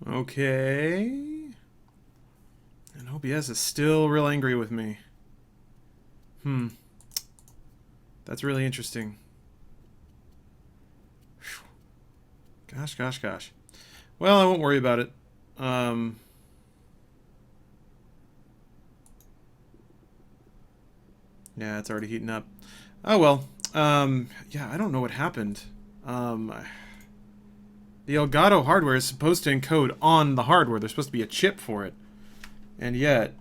Okay. And OBS is still real angry with me. That's really interesting. Whew. Gosh. Well, I won't worry about it. Yeah, it's already heating up. Oh well. Yeah, I don't know what happened. The Elgato hardware is supposed to encode on the hardware. There's supposed to be a chip for it. And yet...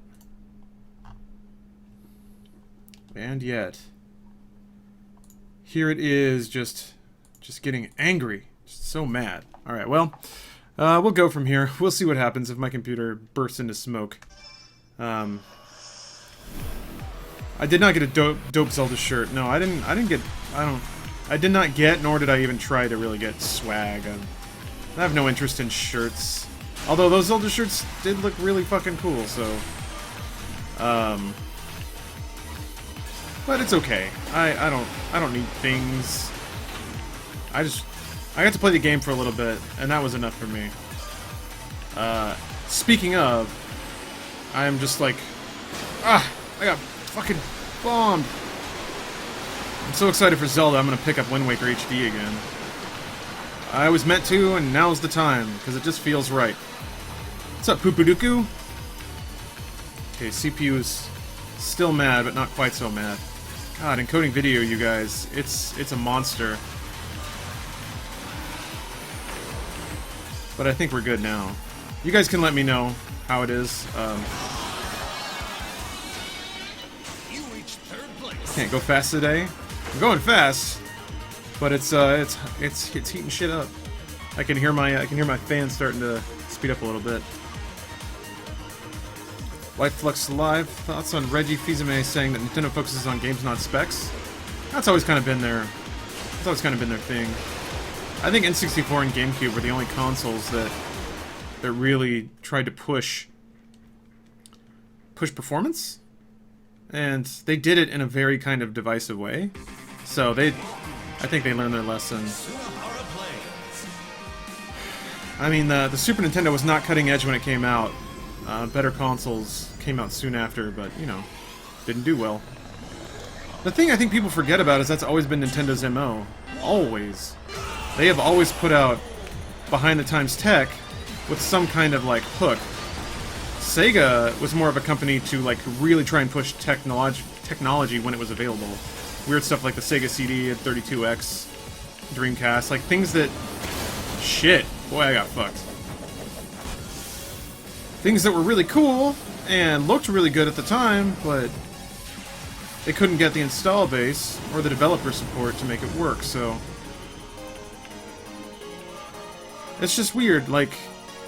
here it is, just getting angry. Just so mad. Alright, well, we'll go from here. We'll see what happens if my computer bursts into smoke. I did not get a dope Zelda shirt. No, I did not get, nor did I even try to really get swag. I have no interest in shirts. Although those Zelda shirts did look really fucking cool, so... but it's okay. I don't need things. I got to play the game for a little bit, and that was enough for me. Speaking of, I'm just like... I got fucking bombed. I'm so excited for Zelda, I'm gonna pick up Wind Waker HD again. I was meant to, and now's the time, because it just feels right. What's up, Poopaduku? Okay, CPU is still mad, but not quite so mad. God, encoding video, you guys, it's a monster. But I think we're good now. You guys can let me know how it is. Can't go fast today. I'm going fast, but it's heating shit up. I can hear my fan starting to speed up a little bit. White Flux Live, thoughts on Reggie Fils-Aimé saying that Nintendo focuses on games, not specs? That's always kind of been their thing. I think N64 and GameCube were the only consoles that really tried to push performance, and they did it in a very kind of divisive way. So I think they learned their lesson. I mean, the Super Nintendo was not cutting edge when it came out. Better consoles came out soon after, but, you know, didn't do well. The thing I think people forget about is that's always been Nintendo's MO. Always. They have always put out behind-the-times tech with some kind of, like, hook. Sega was more of a company to, like, really try and push technology when it was available. Weird stuff like the Sega CD, 32X, Dreamcast, like, things that... Shit. Boy, I got fucked. Things that were really cool and looked really good at the time, but they couldn't get the install base or the developer support to make it work, so... It's just weird, like,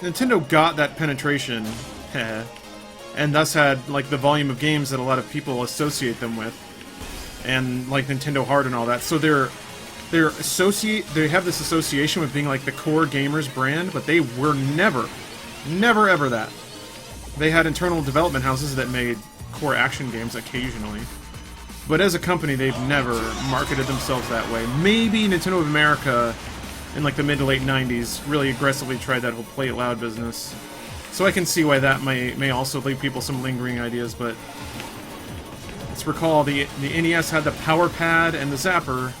Nintendo got that penetration, and thus had, like, the volume of games that a lot of people associate them with, and, like, Nintendo Hard and all that, so they have this association with being, like, the core gamers brand, but they were never ever that. They had internal development houses that made core action games occasionally. But as a company, they've never marketed themselves that way. Maybe Nintendo of America in like the mid to late 90s really aggressively tried that whole play it loud business. So I can see why that may also leave people some lingering ideas, but let's recall the NES had the power pad and the zapper,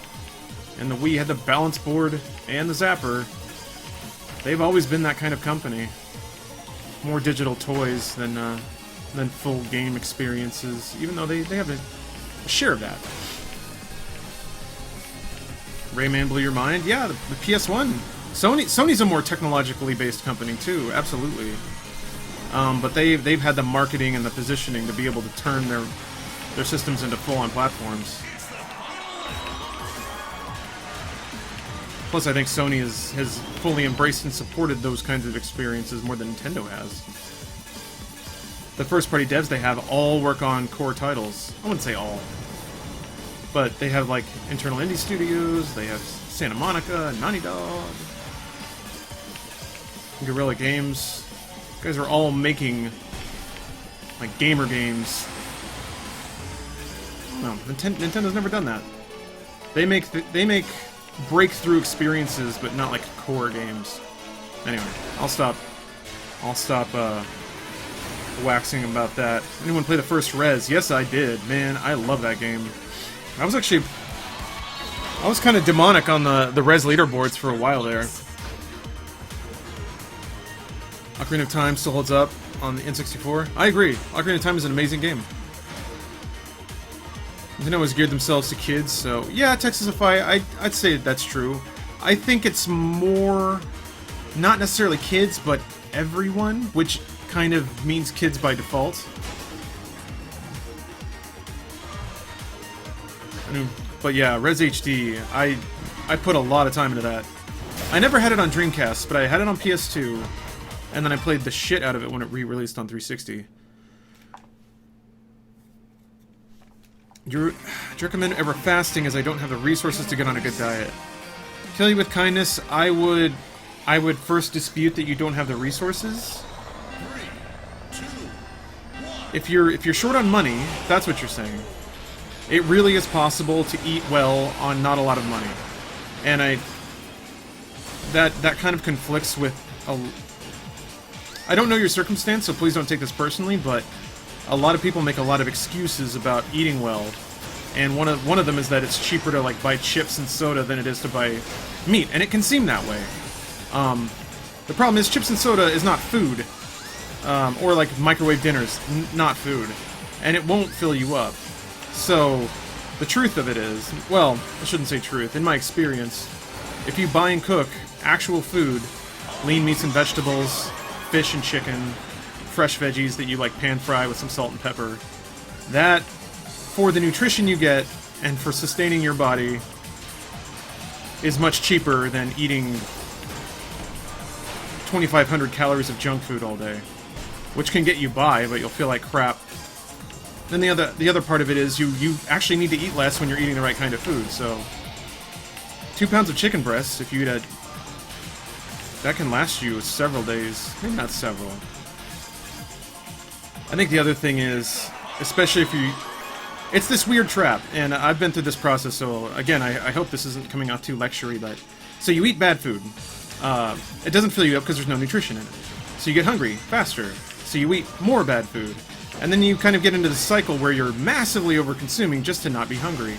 and the Wii had the balance board and the zapper. They've always been that kind of company. More digital toys than full game experiences, even though they have a share of that. Rayman blew your mind? Yeah, the PS1. Sony's a more technologically based company too, absolutely. But they've had the marketing and the positioning to be able to turn their systems into full-on platforms. Plus, I think Sony has fully embraced and supported those kinds of experiences more than Nintendo has. The first-party devs they have all work on core titles. I wouldn't say all. But they have, like, internal indie studios, they have Santa Monica, Naughty Dog, Guerrilla Games. You guys are all making, like, gamer games. No, Nintendo's never done that. They make breakthrough experiences, but not like core games. Anyway, I'll stop I'll stop waxing about that. Anyone play the first Rez? Yes, I did. Man, I love that game. I was kind of demonic on the Rez leaderboards for a while there. Ocarina of Time still holds up on the N64. I agree. Ocarina of Time is an amazing game. Nintendo has geared themselves to kids, so yeah, Texasify, I'd say that's true. I think it's more, not necessarily kids, but everyone, which kind of means kids by default. But yeah, Res HD, I put a lot of time into that. I never had it on Dreamcast, but I had it on PS2, and then I played the shit out of it when it re-released on 360. Do you recommend ever fasting, as I don't have the resources to get on a good diet? Kill you with kindness, I would first dispute that you don't have the resources. If you're short on money, if that's what you're saying, it really is possible to eat well on not a lot of money. And that kind of conflicts with I don't know your circumstance, so please don't take this personally, but a lot of people make a lot of excuses about eating well, and one of them is that it's cheaper to like buy chips and soda than it is to buy meat, and it can seem that way. The problem is chips and soda is not food, or like microwave dinners, not food, and it won't fill you up. So the truth of it is, well, I shouldn't say truth. In my experience, if you buy and cook actual food, lean meats and vegetables, fish and chicken, fresh veggies that you like pan fry with some salt and pepper, that, for the nutrition you get and for sustaining your body, is much cheaper than eating 2,500 calories of junk food all day, which can get you by, but you'll feel like crap. Then the other part of it is you actually need to eat less when you're eating the right kind of food. So 2 pounds of chicken breasts, if you eat that can last you several days, maybe not several. I think the other thing is, especially if it's this weird trap, and I've been through this process, so again, I hope this isn't coming out too lectury, but so you eat bad food. It doesn't fill you up because there's no nutrition in it. So you get hungry faster. So you eat more bad food. And then you kind of get into the cycle where you're massively over-consuming just to not be hungry.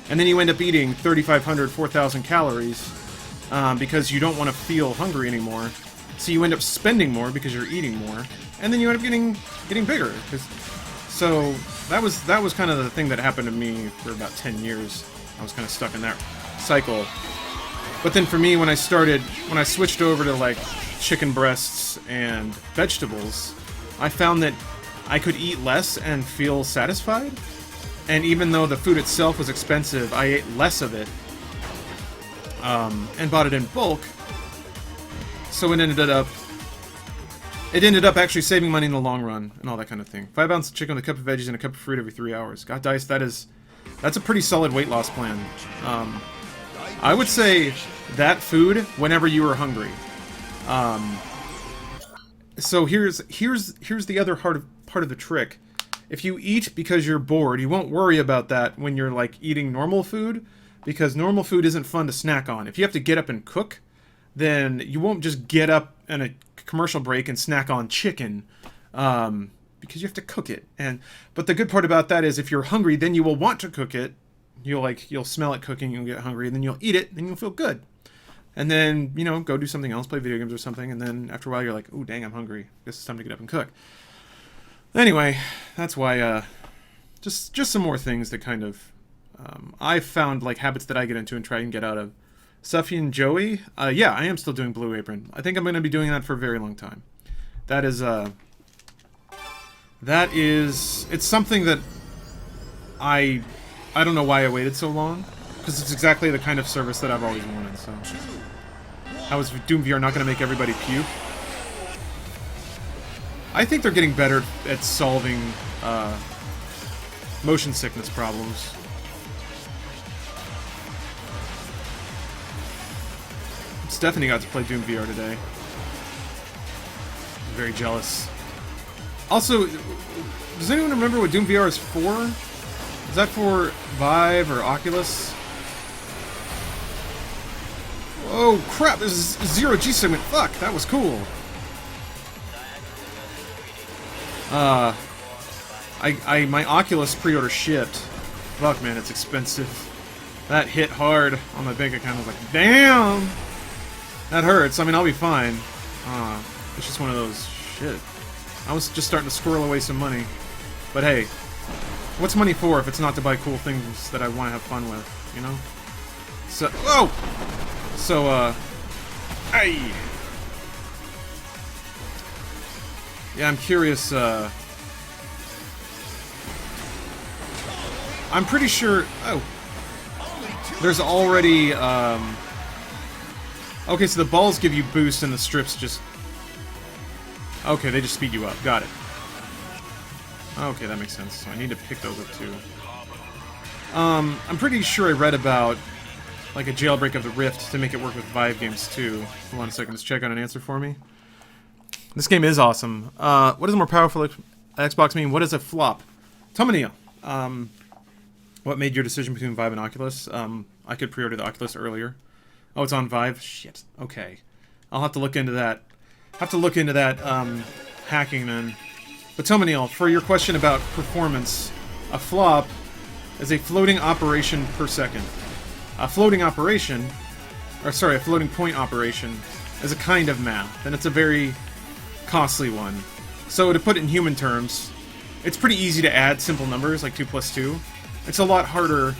And then you end up eating 3,500, 4,000 calories because you don't want to feel hungry anymore. So you end up spending more because you're eating more. And then you end up getting bigger. So that was kind of the thing that happened to me for about 10 years. I was kind of stuck in that cycle. But then for me, when I switched over to like chicken breasts and vegetables, I found that I could eat less and feel satisfied. And even though the food itself was expensive, I ate less of it and bought it in bulk. So it ended up actually saving money in the long run and all that kind of thing. 5 ounces of chicken with a cup of veggies and a cup of fruit every 3 hours. God, Dice, that's a pretty solid weight loss plan. I would say that food whenever you are hungry. So here's the other part of the trick. If you eat because you're bored, you won't worry about that when you're like eating normal food, because normal food isn't fun to snack on. If you have to get up and cook, then you won't just get up in a commercial break and snack on chicken, because you have to cook it. But the good part about that is if you're hungry, then you will want to cook it. You'll smell it cooking, you'll get hungry, and then you'll eat it, and you'll feel good. And then, go do something else, play video games or something, and then after a while you're like, ooh, dang, I'm hungry. Guess it's time to get up and cook. Anyway, that's why, just some more things that kind of, I've found, like, habits that I get into and try and get out of. Suffy and Joey, yeah, I am still doing Blue Apron. I think I'm going to be doing that for a very long time. It's something that I don't know why I waited so long, because it's exactly the kind of service that I've always wanted, so. How is Doom VR not going to make everybody puke? I think they're getting better at solving motion sickness problems. Stephanie got to play Doom VR today. I'm very jealous. Also, does anyone remember what Doom VR is for? Is that for Vive or Oculus? Oh crap, there's a zero G segment. Fuck, that was cool. My Oculus pre-order shipped. Fuck, man, it's expensive. That hit hard on my bank account. I was like, damn! That hurts. I mean, I'll be fine. It's just one of those... Shit. I was just starting to squirrel away some money. But hey, what's money for if it's not to buy cool things that I want to have fun with, you know? So... Whoa! So, Aye! Yeah, I'm curious, I'm pretty sure... Oh. There's already, Okay, so the balls give you boost and the strips just... Okay, they just speed you up. Got it. Okay, that makes sense. So I need to pick those up, too. I'm pretty sure I read about, like, a jailbreak of the Rift to make it work with Vive games, too. Hold on a second, let's check out an answer for me. This game is awesome. What does more powerful Xbox mean? What is a flop? Tell me, Neil. What made your decision between Vive and Oculus? I could pre-order the Oculus earlier. Oh, it's on Vive? Shit. Okay. I'll have to look into that. Hacking then. But tell me, Neil, for your question about performance, a flop is a floating operation per second. A floating operation, or sorry, a floating point operation, is a kind of math, and it's a very costly one. So to put it in human terms, it's pretty easy to add simple numbers like 2 plus 2. It's a lot harder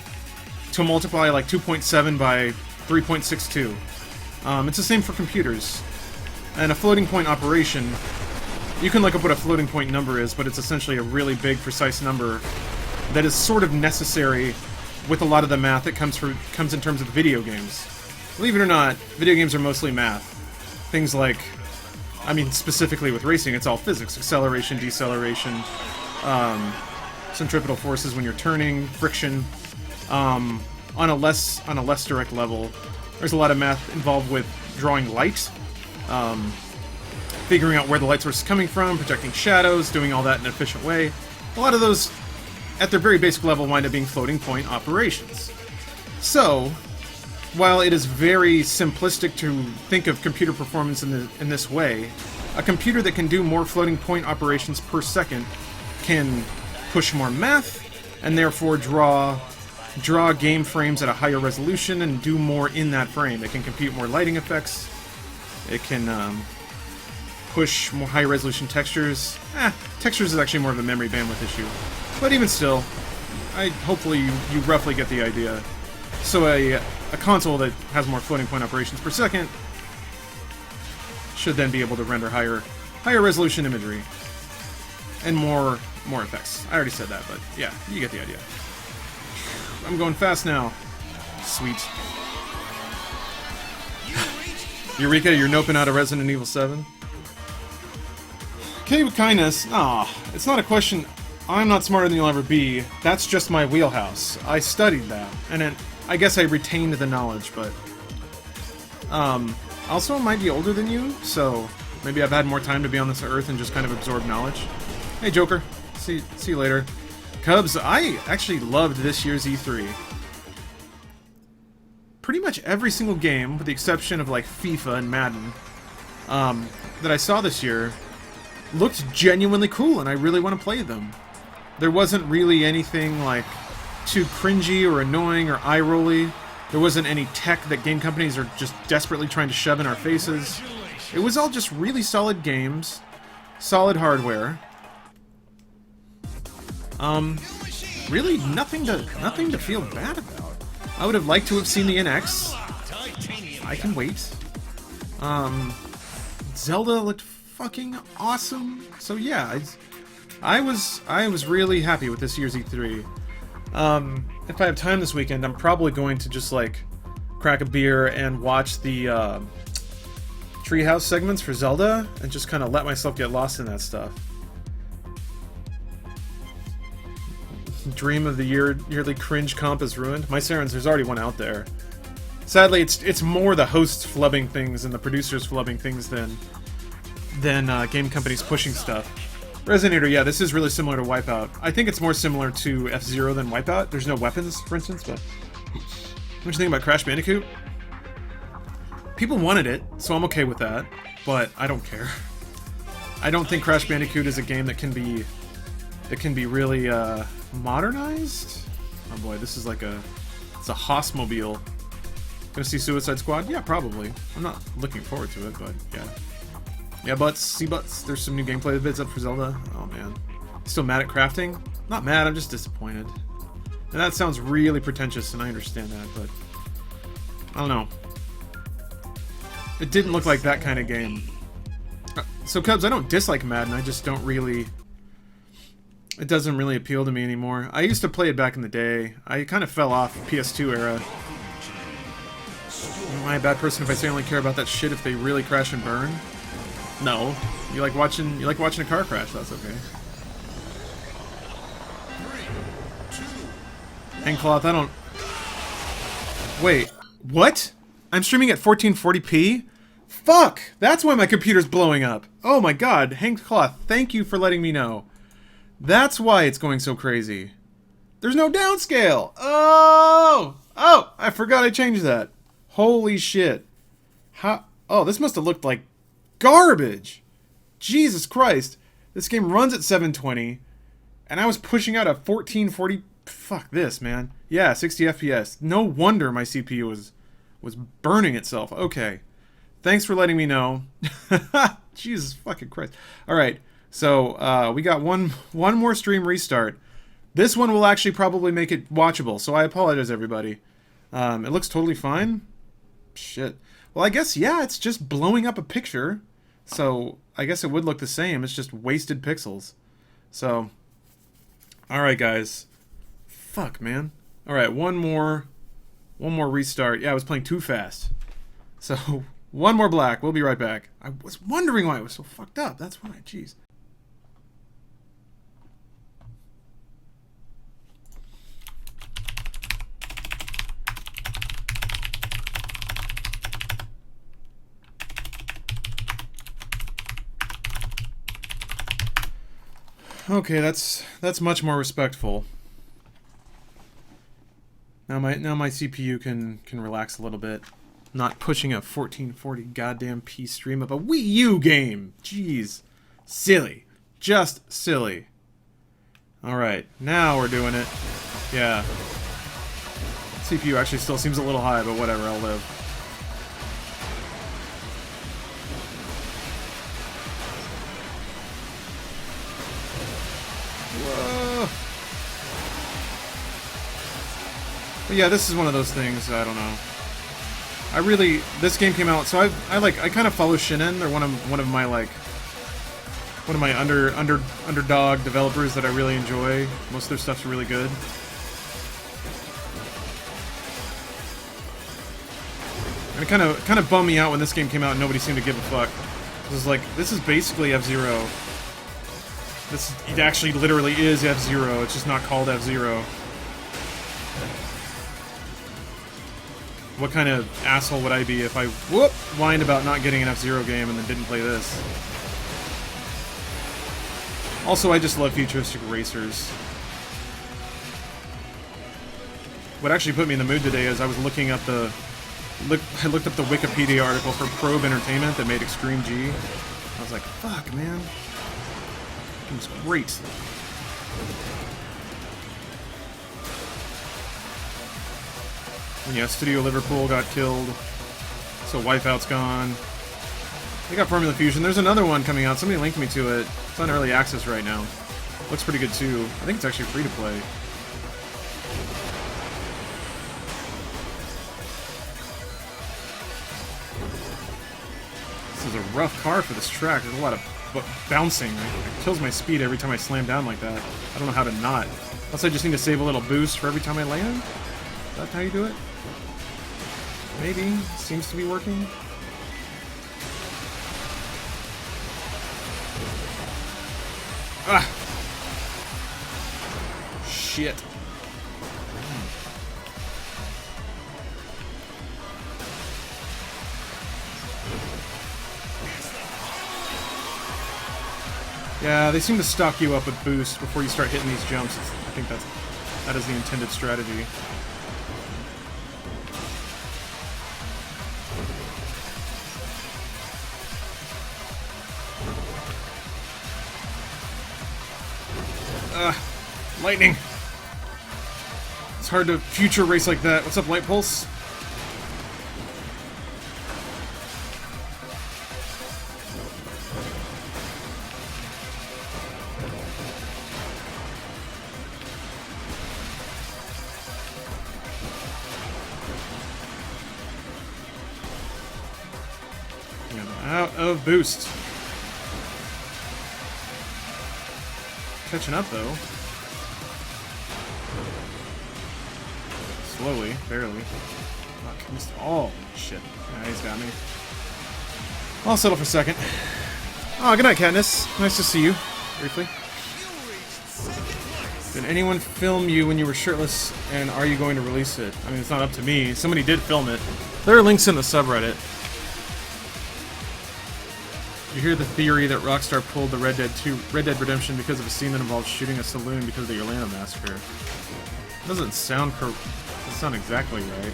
to multiply like 2.7 by 3.62. It's the same for computers. And a floating point operation, you can look up what a floating point number is, but it's essentially a really big, precise number that is sort of necessary with a lot of the math that comes in terms of video games. Believe it or not, video games are mostly math. Things like, I mean, specifically with racing, it's all physics. Acceleration, deceleration, centripetal forces when you're turning, friction. On a less direct level, there's a lot of math involved with drawing light, figuring out where the light source is coming from, projecting shadows, doing all that in an efficient way. A lot of those, at their very basic level, wind up being floating point operations. So, while it is very simplistic to think of computer performance in this way, a computer that can do more floating point operations per second can push more math, and therefore draw game frames at a higher resolution and do more in that frame. It can compute more lighting effects. It can push more high-resolution textures. Textures is actually more of a memory bandwidth issue. But even still, hopefully you roughly get the idea. So a console that has more floating point operations per second should then be able to render higher resolution imagery and more effects. I already said that, but yeah, you get the idea. I'm going fast now. Sweet. Eureka, you're noping out of Resident Evil 7? Okay with kindness. It's not a question. I'm not smarter than you'll ever be. That's just my wheelhouse. I studied that, and I guess I retained the knowledge, but... also, I might be older than you, so maybe I've had more time to be on this earth and just kind of absorb knowledge. Hey, Joker. See you later. Cubs, I actually loved this year's E3. Pretty much every single game, with the exception of like FIFA and Madden, that I saw this year, looked genuinely cool, and I really want to play them. There wasn't really anything like too cringy or annoying or eye-rolly. There wasn't any tech that game companies are just desperately trying to shove in our faces. It was all just really solid games, solid hardware. Really nothing to feel bad about. I would have liked to have seen the NX. I can wait. Zelda looked fucking awesome. So yeah, I was really happy with this year's E3. If I have time this weekend, I'm probably going to just like crack a beer and watch the Treehouse segments for Zelda and just kind of let myself get lost in that stuff. Dream of the yearly cringe comp is ruined. My Sarens, there's already one out there. Sadly, it's more the hosts flubbing things and the producers flubbing things than game companies pushing stuff. Resonator, yeah, this is really similar to Wipeout. I think it's more similar to F-Zero than Wipeout. There's no weapons, for instance, but... What do you think about Crash Bandicoot? People wanted it, so I'm okay with that, but I don't care. I don't think Crash Bandicoot is a game that can be really modernized. Oh boy, this is like it's a Hossmobile. Gonna see Suicide Squad? Yeah, probably. I'm not looking forward to it, but yeah. Yeah, butts. There's some new gameplay bits up for Zelda. Oh man. Still mad at crafting? Not mad, I'm just disappointed. And that sounds really pretentious, and I understand that, but I don't know. It didn't look like that kind of game. So Cubs, I don't dislike Madden, I just don't really... It doesn't really appeal to me anymore. I used to play it back in the day. I kind of fell off PS2 era. Am I a bad person if I say I only care about that shit if they really crash and burn? No. You like watching a car crash, that's okay. Handcloth, I don't... Wait, what? I'm streaming at 1440p? Fuck! That's why my computer's blowing up. Oh my god, Handcloth, thank you for letting me know. That's why it's going so crazy. There's no downscale! Oh! Oh! I forgot I changed that. Holy shit. How... Oh, this must have looked like garbage! Jesus Christ. This game runs at 720, and I was pushing out a 1440... Fuck this, man. Yeah, 60 FPS. No wonder my CPU was burning itself. Okay. Thanks for letting me know. Jesus fucking Christ. Alright, so we got one more stream restart. This one will actually probably make it watchable, so I apologize, everybody. It looks totally fine. Shit. Well, I guess, yeah, it's just blowing up a picture. So, I guess it would look the same. It's just wasted pixels. So, alright, guys. Fuck, man. Alright, one more restart. Yeah, I was playing too fast. So, one more black. We'll be right back. I was wondering why it was so fucked up. That's why. Jeez. Okay, that's much more respectful. Now my CPU can relax a little bit. Not pushing a 1440 goddamn P stream of a Wii U game. Jeez. Silly. Just silly. Alright, now we're doing it. Yeah. CPU actually still seems a little high, but whatever, I'll live. Whoa. But yeah, this is one of those things, I don't know. This game came out, so I kind of follow Shinen. They're one of my underdog developers that I really enjoy. Most of their stuff's really good. And it kind of bummed me out when this game came out and nobody seemed to give a fuck. This is basically F-Zero. It actually literally is F-Zero. It's just not called F-Zero. What kind of asshole would I be if I whined about not getting an F-Zero game and then didn't play this? Also, I just love futuristic racers. What actually put me in the mood today is I was looking up I looked up the Wikipedia article for Probe Entertainment that made Extreme G. I was like, fuck, man. It was great. And yeah, Studio Liverpool got killed. So Wipeout's gone. They got Formula Fusion. There's another one coming out. Somebody linked me to it. It's on early access right now. Looks pretty good too. I think it's actually free to play. This is a rough car for this track. There's a lot of bouncing. It kills my speed every time I slam down like that. I don't know how to not. Unless I just need to save a little boost for every time I land? Is that how you do it? Maybe. Seems to be working. Ah! Shit. Yeah, they seem to stock you up with boost before you start hitting these jumps. I think that is the intended strategy. Lightning. It's hard to future race like that. What's up, Light Pulse? Out of boost. Catching up though. Slowly, barely. Oh, shit. Yeah, he's got me. I'll settle for second. Oh, good night, Katniss. Nice to see you. Briefly. Did anyone film you when you were shirtless, and are you going to release it? I mean, it's not up to me. Somebody did film it. There are links in the subreddit. You hear the theory that Rockstar pulled the Red Dead Redemption because of a scene that involved shooting a saloon because of the Orlando massacre. Doesn't sound exactly right.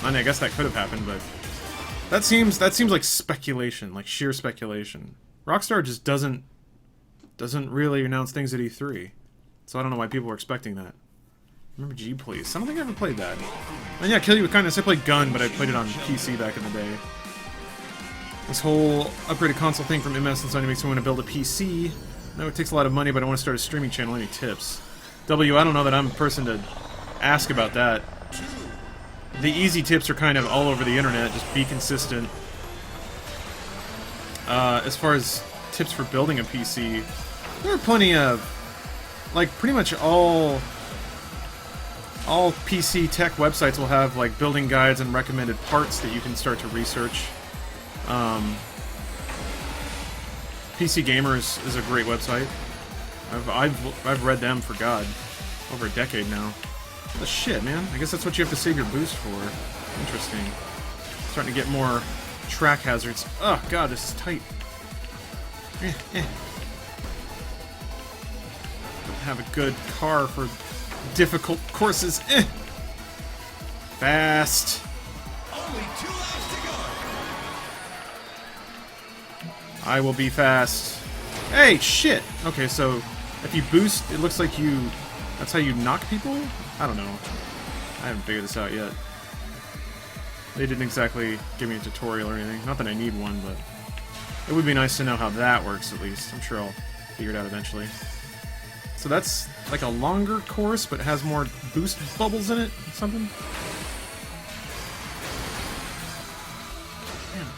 I mean, I guess that could have happened, but that seems like speculation, like sheer speculation. Rockstar just doesn't really announce things at E3, so I don't know why people were expecting that. Remember G Police? I don't think I ever played that. And yeah, Kill You With Kindness. I played Gun, but I played it on PC back in the day. This whole upgraded console thing from MS and Sony makes me want to build a PC. I know it takes a lot of money, but I want to start a streaming channel. Any tips? W, I don't know that I'm a person to ask about that. The easy tips are kind of all over the internet. Just be consistent. As far as tips for building a PC, there are plenty of, like, pretty much all PC tech websites will have, like, building guides and recommended parts that you can start to research. PC Gamers is a great website. I've read them for God, over a decade now. What the shit, man? I guess that's what you have to save your boost for. Interesting. Starting to get more track hazards. Oh God, this is tight. Have a good car for difficult courses. Fast. Only 2 laps to go. I will be fast. Hey, shit! Okay, so if you boost, it looks like you... That's how you knock people? I don't know. I haven't figured this out yet. They didn't exactly give me a tutorial or anything. Not that I need one, but... It would be nice to know how that works, at least. I'm sure I'll figure it out eventually. So that's like a longer course, but it has more boost bubbles in it or something? Damn.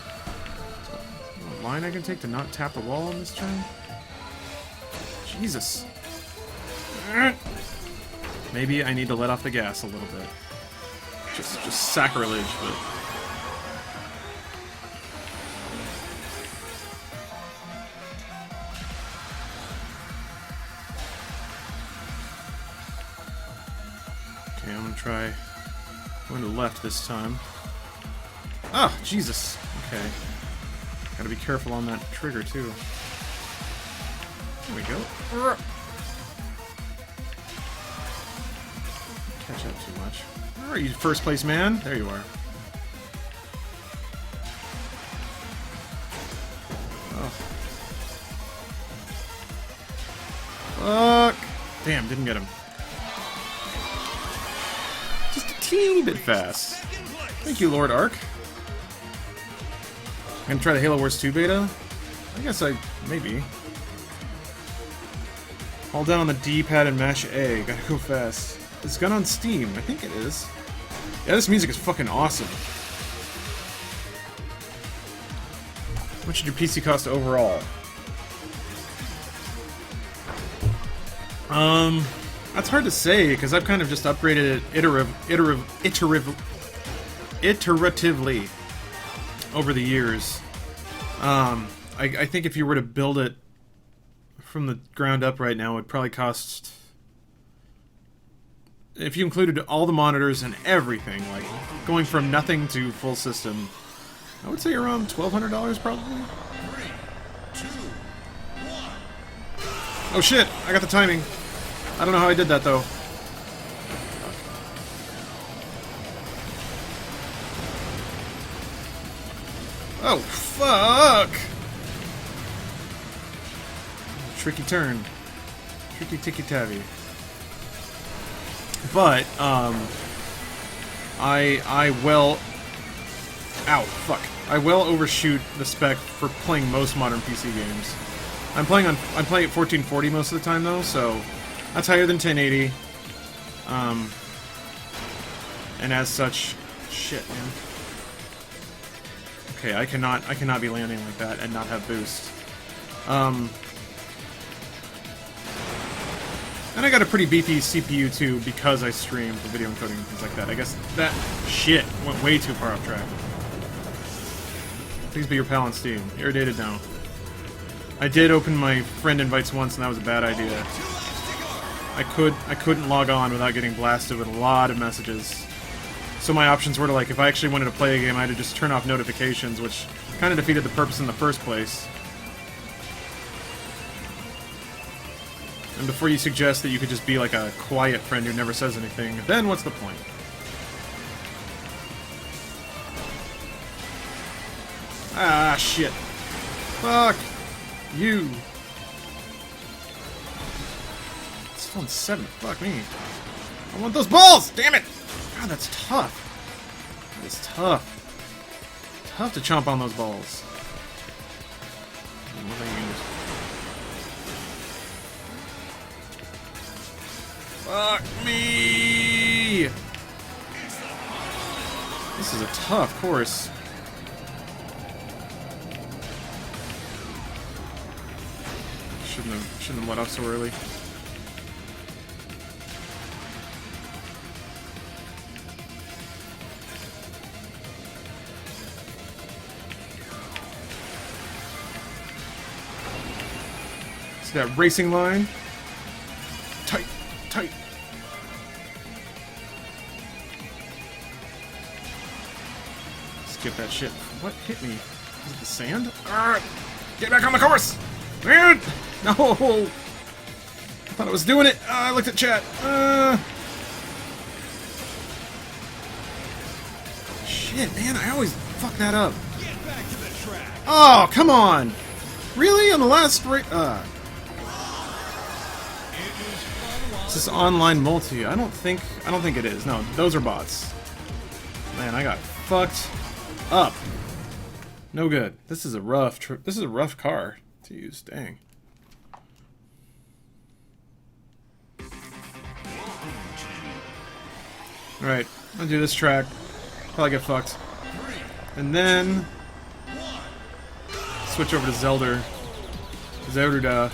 A line I can take to not tap the wall on this turn? Jesus. Maybe I need to let off the gas a little bit. Just sacrilege, but... Okay, I'm gonna try going to the left this time. Oh, Jesus! Okay. Gotta be careful on that trigger, too. There we go. Catch up too much. Where are you, first place man? There you are. Oh. Fuck! Damn, didn't get him. Just a teeny bit fast. Thank you, Lord Ark. I'm gonna try the Halo Wars 2 beta? I guess maybe. Hold down on the D-pad and mash A. Gotta go fast. Is Gun on Steam? I think it is. Yeah, this music is fucking awesome. How much did your PC cost overall? That's hard to say, because I've kind of just upgraded it iteratively over the years. I think if you were to build it from the ground up right now, it would probably cost... If you included all the monitors and everything, like going from nothing to full system, I would say around $1,200 probably. 3, 2, 1. Oh shit! I got the timing. I don't know how I did that though. Oh fuck! Tricky turn. Tricky ticky tabby. But, I will... Ow, fuck. I will overshoot the spec for playing most modern PC games. I'm playing at 1440 most of the time though, so that's higher than 1080. And as such, shit, man. Okay, I cannot be landing like that and not have boost. And I got a pretty beefy CPU too because I stream for video encoding and things like that. I guess that shit went way too far off track. Please be your pal on Steam. Irritated now. I did open my friend invites once, and that was a bad idea. I couldn't log on without getting blasted with a lot of messages. So my options were to, like, if I actually wanted to play a game, I had to just turn off notifications, which kind of defeated the purpose in the first place. And before you suggest that you could just be like a quiet friend who never says anything, then what's the point? Ah, shit. Fuck you. It's phone 7. Fuck me. I want those balls! Damn it! God, that's tough. That is tough. Tough to chomp on those balls. What do I use? Fuck me! This is a tough course. Shouldn't have let off so early. See that racing line? Tight, tight. Skip that shit. What hit me? Is it the sand? Get back on the course! Man! No! I thought I was doing it! I looked at chat. Shit, man, I always fuck that up. Get back to the track. Oh, come on! Really? On the last race? Is this online multi? I don't think it is. No, those are bots. Man, I got fucked up. No good. This is a rough car to use. Dang. Alright, I'll do this track. Probably get fucked. And then switch over to Zelda. Zelda.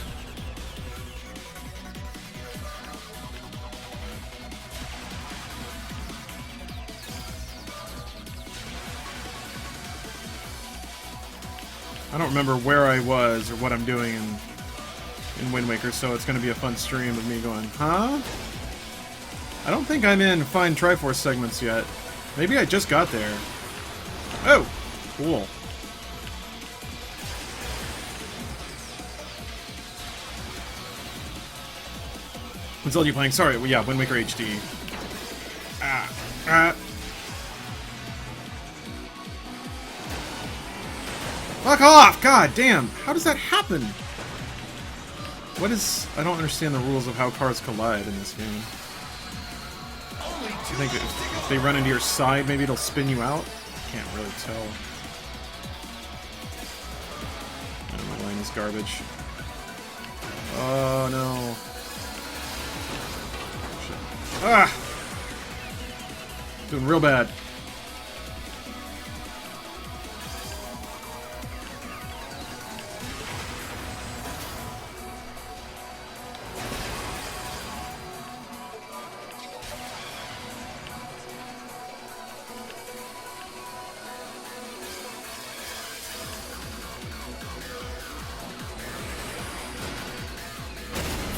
I don't remember where I was or what I'm doing in Wind Waker, so it's going to be a fun stream of me going, huh? I don't think I'm in Fine Triforce segments yet. Maybe I just got there. Oh! Cool. What Zelda are you playing? Sorry, well, yeah, Wind Waker HD. Fuck off! God damn! How does that happen? What is... I don't understand the rules of how cars collide in this game. I think if they run into your side, maybe it'll spin you out? Can't really tell. My line is garbage. Oh no. Shit. Ah! Doing real bad.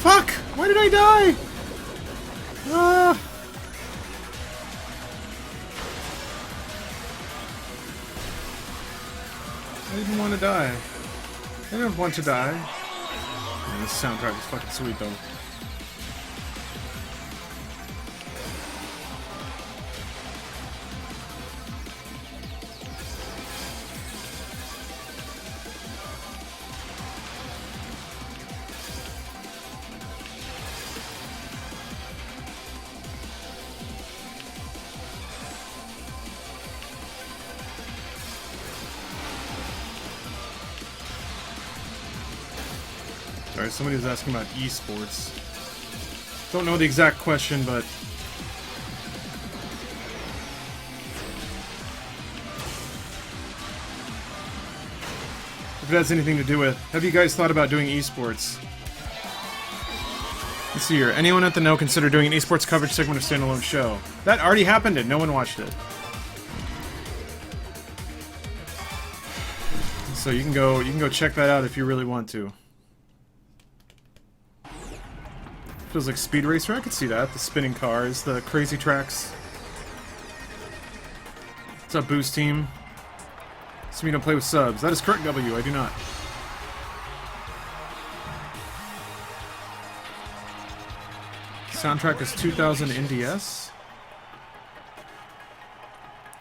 Fuck! Why did I die? I didn't want to die. I didn't want to die. Man, this soundtrack is fucking sweet though. Sorry, somebody was asking about esports. Don't know the exact question, but... if it has anything to do with... have you guys thought about doing esports? Let's see here. Anyone at the know consider doing an esports coverage segment of standalone show? That already happened and no one watched it. So you can go check that out if you really want to. Feels like Speed Racer, I could see that. The spinning cars, the crazy tracks. What's up, Boost Team? So you don't play with subs. That is correct, W. I do not. Soundtrack is 2000 NDS.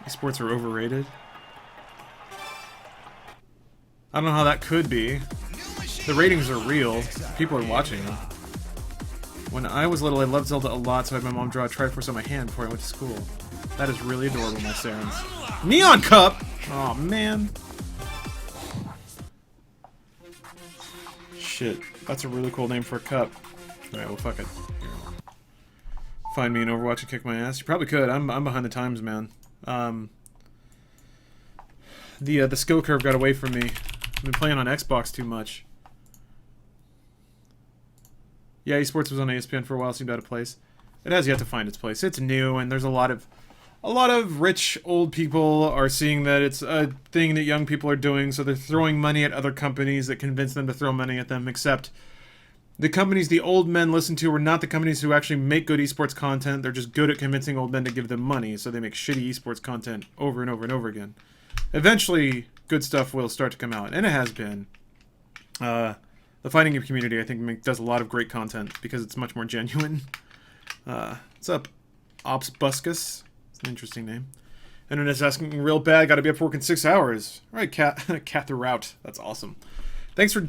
Esports are overrated. I don't know how that could be. The ratings are real. People are watching them. When I was little, I loved Zelda a lot, so I had my mom draw a Triforce on my hand before I went to school. That is really adorable, my Sarens. Neon Cup! Aw, man. Shit. That's a really cool name for a cup. Alright, well, fuck it. Find me in Overwatch and kick my ass. You probably could. I'm behind the times, man. The skill curve got away from me. I've been playing on Xbox too much. Yeah, esports was on ESPN for a while, seemed out of place. It has yet to find its place. It's new, and there's a lot of rich old people are seeing that it's a thing that young people are doing, so they're throwing money at other companies that convince them to throw money at them, except the companies the old men listen to are not the companies who actually make good esports content. They're just good at convincing old men to give them money, so they make shitty esports content over and over and over again. Eventually, good stuff will start to come out, and it has been. The fighting game community, I think, does a lot of great content because it's much more genuine. What's up, Ops Buscus? It's an interesting name. Internet's asking real bad. Got to be up for work in 6 hours. All right, Cat the Route. That's awesome. Thanks for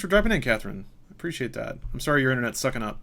dropping in, Catherine. Appreciate that. I'm sorry your internet's sucking up.